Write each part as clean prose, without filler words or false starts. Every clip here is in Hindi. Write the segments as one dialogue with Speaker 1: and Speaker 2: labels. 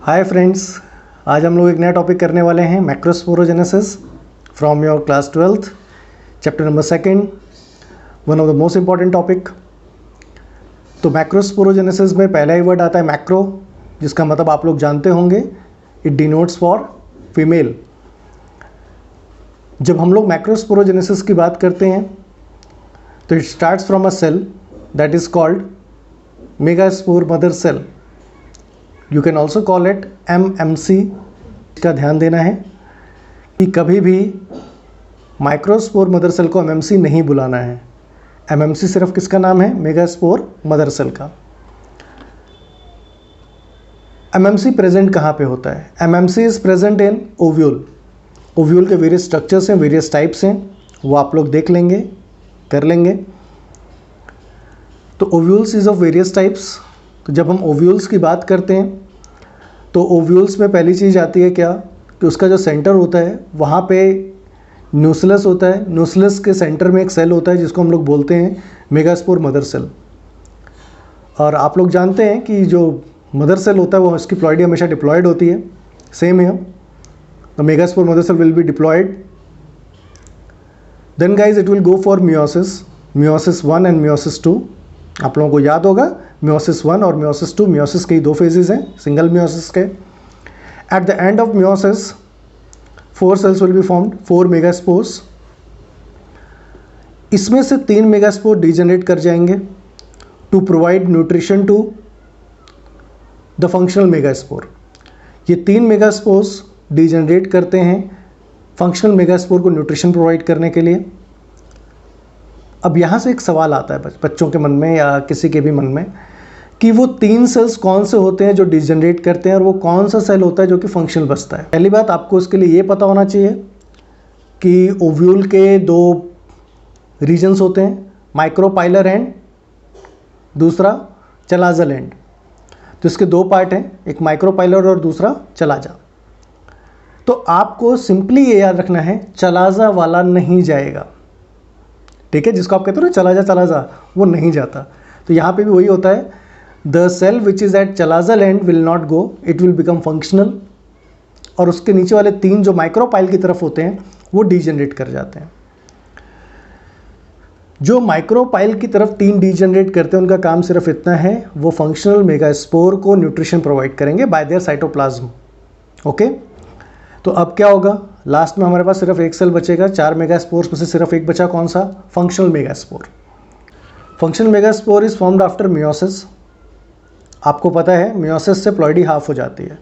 Speaker 1: हाय फ्रेंड्स, आज हम लोग एक नया टॉपिक करने वाले हैं macrosporogenesis from your class 12th chapter number 2, one of the most important topic. तो मैक्रोस्पोरोजेनेसिस में पहला ही वर्ड आता है मैक्रो, जिसका मतलब आप लोग जानते होंगे, इट डिनोट्स फॉर फीमेल। जब हम लोग मैक्रोस्पोरोजेनेसिस की बात करते हैं तो it starts from a cell that is called megaspore mother cell. You can also call it MMC। का ध्यान देना है कि कभी भी माइक्रोस्पोर मदर सेल को MMC नहीं बुलाना है। MMC सिर्फ किसका नाम है? मेगास्पोर मदर सेल का। MMC प्रेजेंट कहाँ पे होता है? MMC is present in ovule. Ovule के वेरियस स्ट्रक्चर्स हैं, वेरियस टाइप्स हैं, वो आप लोग देख लेंगे, कर लेंगे। तो ovules is of various types. तो जब हम ओव्यूल्स की बात करते हैं तो ओव्यूल्स में पहली चीज़ आती है क्या कि उसका जो सेंटर होता है वहाँ पे न्यूक्लियस होता है। न्यूक्लियस के सेंटर में एक सेल होता है जिसको हम लोग बोलते हैं मेगास्पोर मदर सेल। और आप लोग जानते हैं कि जो मदर सेल होता है वो इसकी प्लॉइडी हमेशा डिप्लॉयड होती है। सेम है, the megaspore mother cell will be diploid. Then guys it will go for meiosis, meiosis 1 and meiosis 2। आप लोगों को याद होगा मियोसिस 1 और मियोसिस 2, मियोसिस के ही 2 फेजेस हैं, सिंगल मियोसिस के। At the end of meiosis 4 cells will be formed, 4 megaspores. इसमें से 3 मेगास्पोर डीजनरेट कर जाएंगे to provide nutrition to the functional megaspore. ये 3 मेगास्पोर्स डीजनरेट करते हैं फंक्शनल मेगास्पोर को न्यूट्रिशन प्रोवाइड करने के लिए। अब यहाँ से एक सवाल आता है बच्चों के मन में या किसी के भी मन में कि वो 3 सेल्स कौन से होते हैं जो डिजनरेट करते हैं और वो कौन सा सेल होता है जो कि फंक्शनल बचता है। पहली बात आपको इसके लिए ये पता होना चाहिए कि ओव्यूल के 2 रीजन्स होते हैं, माइक्रोपाइलर एंड दूसरा चलाजल एंड। तो इसके 2 पार्ट हैं, एक माइक्रोपाइलर और दूसरा चलाजा। तो आपको सिंपली ये याद रखना है चलाजा वाला नहीं जाएगा, ठीक है? जिसको आप कहते हो ना चला जा, वो नहीं जाता। तो यहाँ पे भी वही होता है, the cell which is at chalazal end will not go, it will become functional. और उसके नीचे वाले 3 जो माइक्रोपाइल की तरफ होते हैं वो डीजनरेट कर जाते हैं। जो माइक्रोपाइल की तरफ 3 डीजनरेट करते हैं उनका काम सिर्फ इतना है, वो फंक्शनल मेगास्पोर को न्यूट्रिशन प्रोवाइड करेंगे बाय देयर साइटोप्लाज्म। ओके, तो अब क्या होगा? लास्ट में हमारे पास सिर्फ एक सेल बचेगा। 4 मेगास्पोर्स में से सिर्फ एक बचा, कौन सा? Functional megaspore. Functional megaspore is formed after meiosis. आपको पता है मियोसिस से प्लॉइडी हाफ हो जाती है।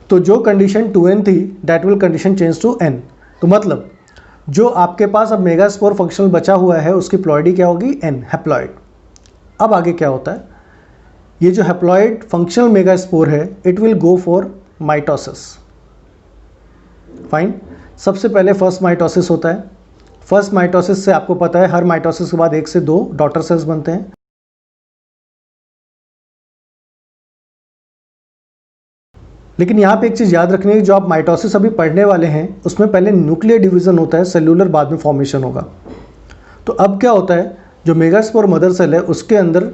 Speaker 1: तो जो कंडीशन 2n थी that will condition change to n। तो मतलब जो आपके पास अब मेगास्पोर फंक्शनल बचा हुआ है उसकी प्लॉइडी क्या होगी? n, haploid. अब आगे क्या होता है? ये जो हैप्लॉइड फंक्शनल मेगास्पोर है it will go for mitosis. Fine. सबसे पहले फर्स्ट माइटोसिस होता है। फर्स्ट माइटोसिस से आपको पता है हर माइटोसिस के बाद 1 से 2 डॉटर सेल्स बनते हैं। लेकिन यहाँ पे एक चीज़ याद रखनी है, जो आप माइटोसिस अभी पढ़ने वाले हैं उसमें पहले न्यूक्लियर डिवीजन होता है, सेल्यूलर बाद में फॉर्मेशन होगा। तो अब क्या होता है, जो मेगास्पोर मदर सेल है उसके अंदर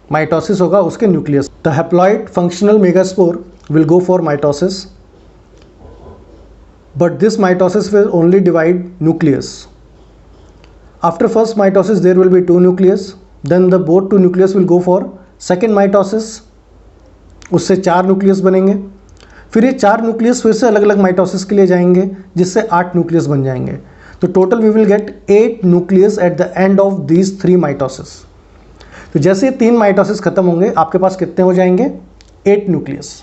Speaker 1: माइटोसिस होगा, उसके nucleus. The haploid functional megaspore will go for mitosis, but this mitosis will only divide nucleus. After first mitosis there will be 2 nucleus, then the both 2 nucleus will go for second mitosis, उससे 4 न्यूक्लियस बनेंगे। फिर ये 4 न्यूक्लियस फिर से अलग अलग माइटोसिस के लिए जाएंगे जिससे 8 न्यूक्लियस बन जाएंगे। तो total we will get 8 nucleus at the end of these 3 mitosis. तो जैसे ये 3 माइटोसिस खत्म होंगे आपके पास कितने हो जाएंगे? 8 न्यूक्लियस।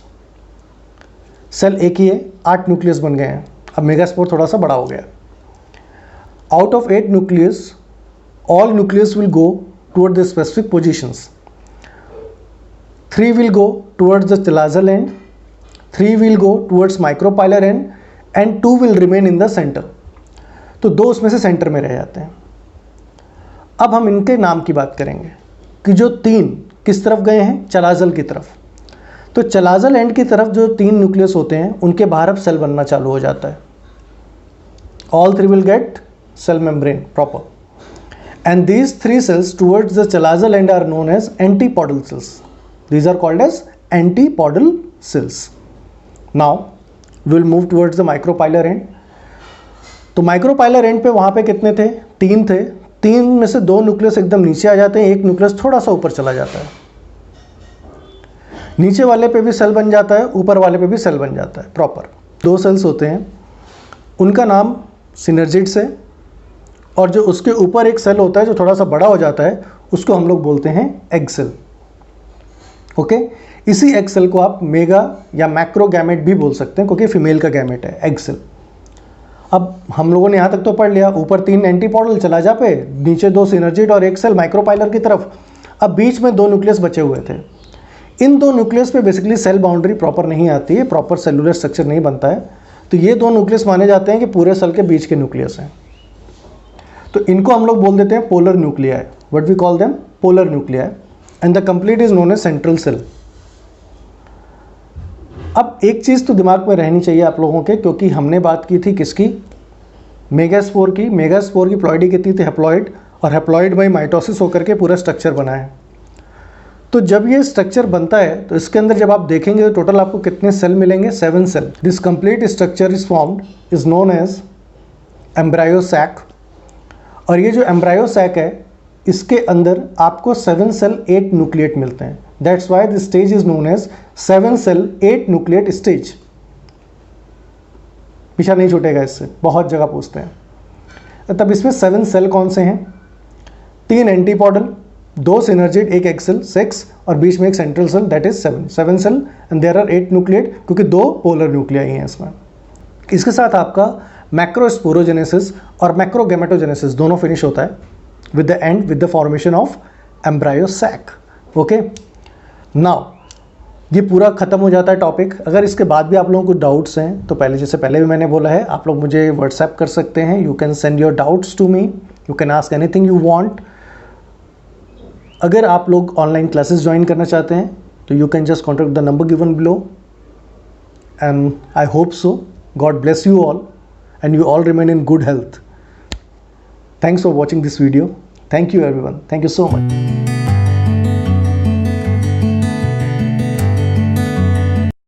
Speaker 1: सेल एक ही है, 8 न्यूक्लियस बन गए हैं। अब मेगास्पोर थोड़ा सा बड़ा हो गया। Out of 8 nucleus all nucleus will go toward the specific positions. 3 will go towards the chalazal end, 3 will go towards micropylar and, and 2 will remain in the centre. तो 2 उसमें से सेंटर में रह जाते हैं। अब हम इनके नाम की बात करेंगे कि जो 3 किस तरफ गए हैं? चलाजल की तरफ। तो चलाजल एंड की तरफ जो 3 न्यूक्लियस होते हैं उनके बाहर अब सेल बनना चालू हो जाता है। All 3 will get cell membrane proper, and these 3 cells towards the chalaza end are known as antipodal cells. These are called as antipodal cells. Now we will move towards the micropylar end. तो माइक्रोपाइलर एंड पे वहाँ पे कितने थे? 3 थे। 3 में से 2 न्यूक्लियस एकदम नीचे आ जाते हैं, एक न्यूक्लियस थोड़ा सा ऊपर चला जाता है। नीचे वाले पे भी सेल बन जाता है, ऊपर वाले पे भी सेल बन जाता है। प्रॉपर 2 सेल्स होते हैं, उनका नाम सिनर्जिड्स है, और जो उसके ऊपर एक सेल होता है जो थोड़ा सा बड़ा हो जाता है, उसको हम लोग बोलते हैं एग सेल। ओके, इसी एग सेल को आप मेगा या मैक्रो गैमेट भी बोल सकते हैं, क्योंकि फीमेल का गैमेट है एग सेल। अब हम लोगों ने यहाँ तक तो पढ़ लिया, ऊपर 3 एंटीपोडल चला जा पे, नीचे 2 सिनर्जिड और एक सेल माइक्रोपाइलर की तरफ। अब बीच में 2 न्यूक्लियस बचे हुए थे। इन 2 न्यूक्लियस पे बेसिकली सेल बाउंड्री प्रॉपर नहीं आती है, प्रॉपर सेलुलर स्ट्रक्चर नहीं बनता है, तो ये 2 न्यूक्लियस माने जाते हैं कि पूरे सेल के बीच के न्यूक्लियस हैं। तो इनको हम लोग बोल देते हैं polar nuclei. What we call them? Polar nuclei. And the complete is known as central cell. अब एक चीज़ तो दिमाग में रहनी चाहिए आप लोगों के, क्योंकि हमने बात की थी किसकी? मेगास्पोर की। मेगास्पोर की प्लॉइडी कितनी थी? हैप्लॉइड, और हैप्लॉइड बाई माइटोसिस होकर के पूरा स्ट्रक्चर बना है। तो जब ये स्ट्रक्चर बनता है तो इसके अंदर जब आप देखेंगे तो टोटल आपको कितने सेल मिलेंगे? 7 cell. This complete structure is formed is known as embryo sac. और ये जो एम्ब्रायो सैक है, इसके अंदर आपको 7 सेल 8 न्यूक्लिएट मिलते हैं। That's why this stage is known as 7 cell 8 nucleate stage. पीछा नहीं छूटेगा इससे, बहुत जगह पूछते हैं। तब इसमें 7 सेल कौन से हैं? 3 एंटीपोडल, 2 सिनर्जिड, एक एग सेल 6, और बीच में एक central cell, that is 7 cell, and there are 8 nucleate, क्योंकि 2 पोलर न्यूक्लियाई हैं इसमें। इसके साथ आपका मैक्रोस्पोरोजेनेसिस और मैक्रोगैमेटोजेनेसिस दोनों फिनिश होता है with the end, with the formation of embryo sac. Okay, now ये पूरा खत्म हो जाता है टॉपिक। अगर इसके बाद भी आप लोगों को डाउट्स हैं तो पहले भी मैंने बोला है, आप लोग मुझे व्हाट्सएप कर सकते हैं। You can send your doubts to me, you can ask anything you want. अगर आप लोग ऑनलाइन क्लासेस ज्वाइन करना चाहते हैं तो you can just contact the number given below, and I hope so. God bless you all and you all remain in good health. Thanks for watching this video. Thank you everyone. Thank you so much.